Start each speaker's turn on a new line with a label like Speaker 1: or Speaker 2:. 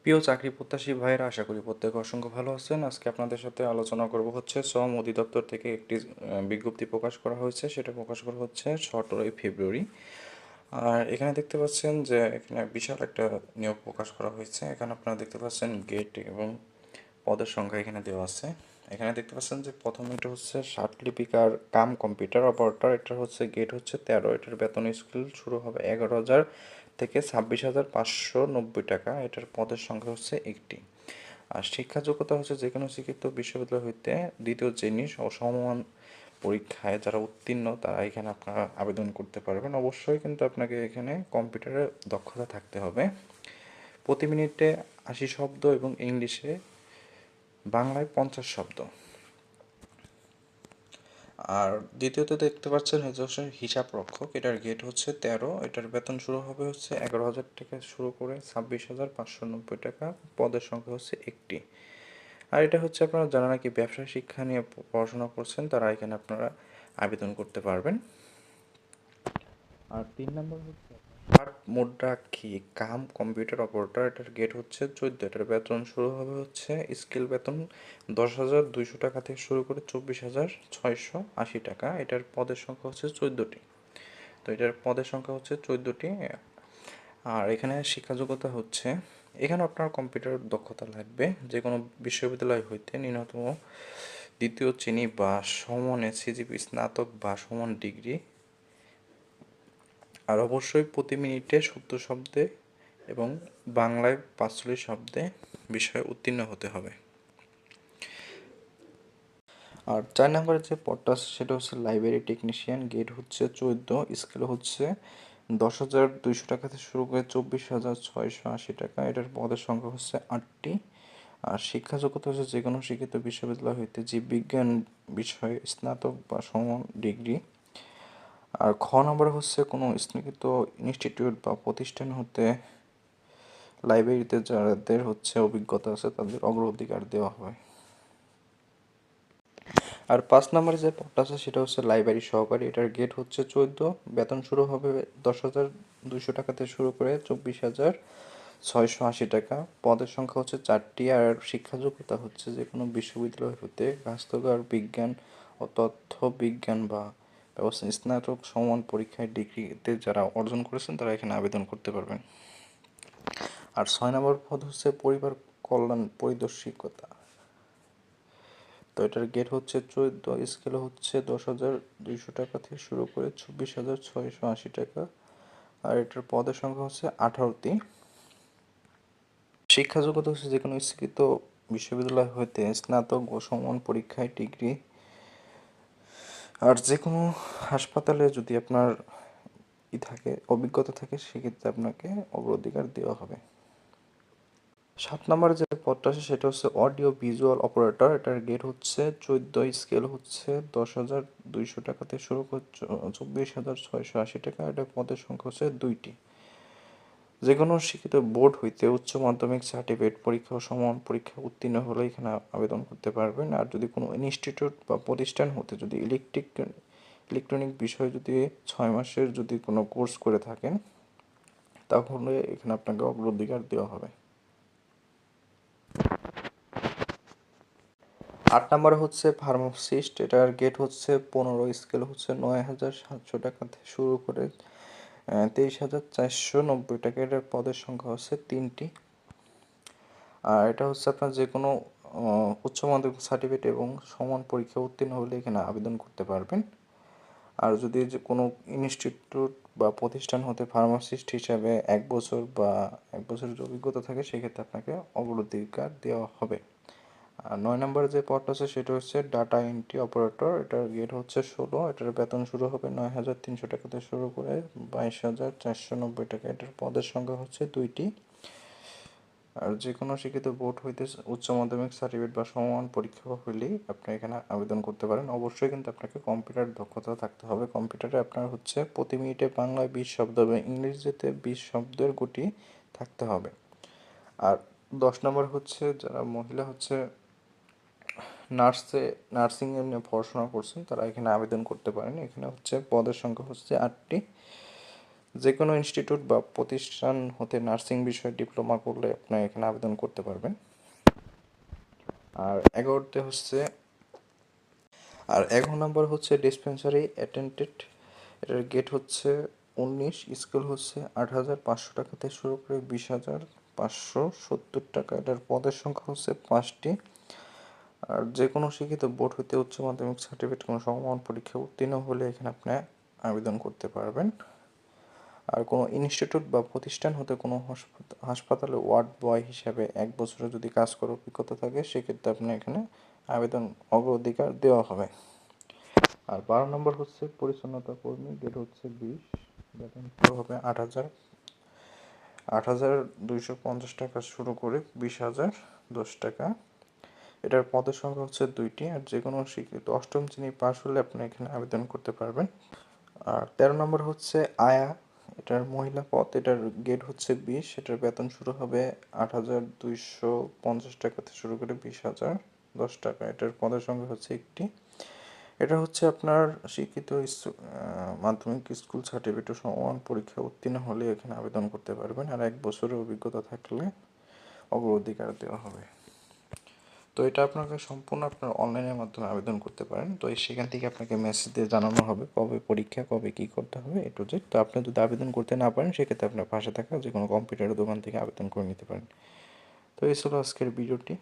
Speaker 1: প্রিয় চাকরি প্রত্যাশী ভাইয়েরা, আশা করি প্রত্যেকে অসংখ্য ভালো আছেন। আজকে আপনাদের সাথে আলোচনা করব হচ্ছে শ্রম অধিদপ্তর থেকে একটি বিজ্ঞপ্তি প্রকাশ করা হয়েছে। সেটা প্রকাশ করা হচ্ছে 17ই ফেব্রুয়ারি। আর এখানে দেখতে পাচ্ছেন যে এখানে বিশাল একটা নিয়োগ প্রকাশ করা হয়েছে। এখানে আপনারা দেখতে পাচ্ছেন গেট এবং পদের সংখ্যা এখানে দেওয়া আছে। এখানে দেখতে পাচ্ছেন যে প্রথম এটা হচ্ছে লিপিকার কাম কম্পিউটার অপারেটর। এটা হচ্ছে গেট হচ্ছে 13। এটার বেতন স্কেল শুরু হবে 11,000 থেকে 26,590 টাকা। এটার পদের সংখ্যা হচ্ছে একটি। আর শিক্ষা যোগ্যতা হচ্ছে যে কোনো শিক্ষিত বিশ্ববিদ্যালয় হইতে দ্বিতীয় শ্রেণী সমমান পরীক্ষায় যারা উত্তীর্ণ তারা এখানে আপনারা আবেদন করতে পারবেন। অবশ্যই কিন্তু আপনাকে এখানে কম্পিউটারে দক্ষতা থাকতে হবে। প্রতি মিনিটে 80 শব্দ এবং ইংলিশে বাংলায় 50 শব্দ। আর দ্বিতীয়ত দেখতে পাচ্ছেন এই যে হচ্ছে হিসাব রক্ষক। এটার গেট হচ্ছে 13। এটার বেতন শুরু হবে হচ্ছে 11,000 থেকে শুরু করে 26,590 টাকা। পদের সংখ্যা হচ্ছে একটি। আর এটা হচ্ছে আপনারা যারা নাকি ব্যবসা শিক্ষা নিয়ে পড়াশোনা করছেন তারা এখানে আপনারা আবেদন করতে পারবেন। আর 3 নম্বর হচ্ছে স্মার্ট মুদ্রাক্ষী কাম কম্পিউটার অপারেটর। এটার গেট হচ্ছে 14। এটার বেতন শুরু হবে হচ্ছে স্কেল বেতন 10,200 টাকা থেকে শুরু করে 24,680 টাকা। এটার পদের সংখ্যা হচ্ছে 14টি। তো এটার পদের সংখ্যা হচ্ছে 14টি। আর এখানে শিক্ষাযোগ্যতা হচ্ছে এখানে আপনার কম্পিউটার দক্ষতা লাগবে যে কোনো বিশ্ববিদ্যালয় হইতে ন্যূনতম দ্বিতীয় শ্রেণী বা সমানে সিজিপি স্নাতক বা সমান ডিগ্রি। আর অবশ্যই প্রতি মিনিটে 70 শব্দে এবং বাংলায় 45 শব্দে বিষয়ে উত্তীর্ণ হতে হবে। আর 4 নম্বরের যে পদটা আছে সেটা হচ্ছে লাইব্রেরি টেকনিশিয়ান। গেট হচ্ছে 14। স্কেল হচ্ছে 10,200 টাকা থেকে শুরু করে 24,680 টাকা। এটার পদের সংখ্যা হচ্ছে 8টি। আর শিক্ষা যোগ্যতা হচ্ছে যে কোনো শিক্ষিত বিশ্ববিদ্যালয় হইতে জীববিজ্ঞান বিষয়ে স্নাতক বা সমান ডিগ্রি। আর খ নম্বরে হচ্ছে কোনো স্বীকৃত ইনস্টিটিউট বা প্রতিষ্ঠান হতে লাইব্রেরিতে যাদের হচ্ছে অভিজ্ঞতা আছে তাদের অগ্রাধিকার দেওয়া হয়। আর 5 নম্বরে যে পদটা আছে সেটা হচ্ছে লাইব্রেরি সহকারী। এটার গেট হচ্ছে 14। বেতন শুরু হবে 10,200 টাকা থেকে শুরু করে 24,680 টাকা। পদের সংখ্যা হচ্ছে 4টি। আর শিক্ষা যোগ্যতা হচ্ছে যে কোনো বিশ্ববিদ্যালয় হতে গ্রন্থাগার বিজ্ঞান ও তথ্য বিজ্ঞান বা ব্যবস্থা স্নাতক সমান পরীক্ষায় ডিগ্রিতে যারা অর্জন করেছেন তারা এখানে আবেদন করতে পারবেন। আর 6 নম্বর পদ হচ্ছে পরিবার কল্যাণ পরিদর্শিকতা। তো এটার গেট হচ্ছে 14। স্কেল হচ্ছে 10,200 টাকা থেকে শুরু করে 24,680 টাকা। আর এটার পদের সংখ্যা হচ্ছে 18টি। শিক্ষা যোগ্যতা হচ্ছে যে কোনো স্বীকৃত বিশ্ববিদ্যালয় হইতে স্নাতক ও সমান পরীক্ষায় ডিগ্রি। আর যে কোনো হাসপাতালে যদি আপনার থাকে অভিজ্ঞতা থাকে সেক্ষেত্রে আপনাকে অগ্রাধিকার দেওয়া হবে। 7 নম্বরে যে পদটা আছে সেটা হচ্ছে অডিও ভিজুয়াল অপারেটর। এটার গেট হচ্ছে 14। স্কেল হচ্ছে 10,200 টাকা থেকে শুরু করে 24,680 টাকা। এটা পদের সংখ্যা হচ্ছে 2টি। যে কোনো শিক্ষিত বোর্ড হইতে উচ্চ মাধ্যমিক সার্টিফিকেট পরীক্ষা ও সমান পরীক্ষা উত্তীর্ণ হলে এখানে আবেদন করতে পারবেন। আর যদি কোনো ইনস্টিটিউট বা প্রতিষ্ঠান হতে যদি ইলেকট্রনিক বিষয়ে যদি 6 মাসের যদি কোনো কোর্স করে থাকেন তাহলে এখানে আপনাকে অগ্রাধিকার দেওয়া হবে। 8 নম্বরে হচ্ছে ফার্মাসিস্ট। এটার গেট হচ্ছে 15। স্কেল হচ্ছে 9,700 টাকা থেকে শুরু করে 23,490 টাকা। এটার পদের সংখ্যা হচ্ছে 3টি। আর এটা হচ্ছে আপনার যে কোনো উচ্চ মাধ্যমিক সার্টিফিকেট এবং সমান পরীক্ষা উত্তীর্ণ হলে এখানে আবেদন করতে পারবেন। আর যদি যে কোনো ইনস্টিটিউট বা প্রতিষ্ঠান হতে ফার্মাসিস্ট হিসাবে 1 বছর বা 1 বছরের অভিজ্ঞতা থাকে সেক্ষেত্রে আপনাকে অগ্রাধিকার দেওয়া হবে। আর 9 নম্বরে যে পদটা আছে সেটা হচ্ছে ডাটা এন্ট্রি অপারেটর। এটার গেট হচ্ছে 16। এটার বেতন শুরু হবে 9,300 টাকা থেকে শুরু করে 22,490 টাকা। এটার পদের সংখ্যা হচ্ছে 2টি। আর যে কোনো শিক্ষিত বোর্ড হইতে উচ্চ মাধ্যমিক সার্টিফিকেট বা সমমান পরীক্ষা হইলেই আপনি এখানে আবেদন করতে পারেন। অবশ্যই কিন্তু আপনাকে কম্পিউটার দক্ষতা থাকতে হবে। কম্পিউটারে আপনার হচ্ছে প্রতি মিনিটে বাংলায় 20 শব্দ এবং ইংরেজিতে 20 শব্দের গুটি থাকতে হবে। আর 10 নম্বর হচ্ছে যারা মহিলা হচ্ছে নার্সিংয়ে নিয়ে পড়াশোনা করছেন তারা এখানে আবেদন করতে পারেন। এখানে হচ্ছে পদের সংখ্যা হচ্ছে 8টি। যে কোনো ইনস্টিটিউট বা প্রতিষ্ঠান হতে নার্সিং বিষয়ে ডিপ্লোমা করলে আপনি এখানে আবেদন করতে পারবেন। আর 11 নম্বর হচ্ছে ডিসপেন্সারি অ্যাটেন্ডেন্ট। এটার গেট হচ্ছে 19, স্কুল হচ্ছে 8,500 টাকা থেকে শুরু করে 20,570 টাকা। এটার পদের সংখ্যা হচ্ছে 5টি। আর যে কোনো শিক্ষিত বোর্ড হতে উচ্চ মাধ্যমিক সার্টিফিকেট কোনো সমমান পরীক্ষায় উত্তীর্ণ হলে এখানে আপনি আবেদন করতে পারবেন। আর কোনো ইনস্টিটিউট বা প্রতিষ্ঠান হতে কোনো হাসপাতালে ওয়ার্ড বয় হিসাবে 1 বছরে যদি কাজ করার অভিজ্ঞতা থাকে সেক্ষেত্রে আপনি এখানে আবেদন অগ্রাধিকার দেওয়া হবে। আর 12 নম্বর হচ্ছে পরিচ্ছন্নতা কর্মী, গেট হচ্ছে 20, বেতন শুরু হবে 8,250 টাকা শুরু করে 20,010 টাকা। এটার পদের সংখ্যা হচ্ছে 2টি। আর যে কোনো শিক্ষিত 8ম শ্রেণী পাশ হলে আপনি এখানে আবেদন করতে পারবেন। আর 13 নম্বর হচ্ছে আয়া, এটার মহিলা পদ, এটার গেট হচ্ছে 20, এটার বেতন শুরু হবে 8,250 টাকা থেকে শুরু করে 20,010 টাকা। এটার পদের সংখ্যা হচ্ছে 1টি। এটা হচ্ছে আপনার শিক্ষিত মাধ্যমিক স্কুল সার্টিফিকেট ও সমমান পরীক্ষায় উত্তীর্ণ হলে এখানে আবেদন করতে পারবেন। আর 1 বছরের অভিজ্ঞতা থাকলে অগ্রাধিকার দেওয়া হবে। তো এটা আপনাকে সম্পূর্ণ আপনার অনলাইনের মাধ্যমে আবেদন করতে পারেন। তো সেখান থেকে আপনাকে মেসেজ দিয়ে জানানো হবে কবে পরীক্ষা, কবে কী করতে হবে A to Z। তো আপনি যদি আবেদন করতে না পারেন সেক্ষেত্রে আপনার পাশে থাকা যে কোনো কম্পিউটারের দোকান থেকে আবেদন করে নিতে পারেন। তো এই ছিল আজকের ভিডিওটি।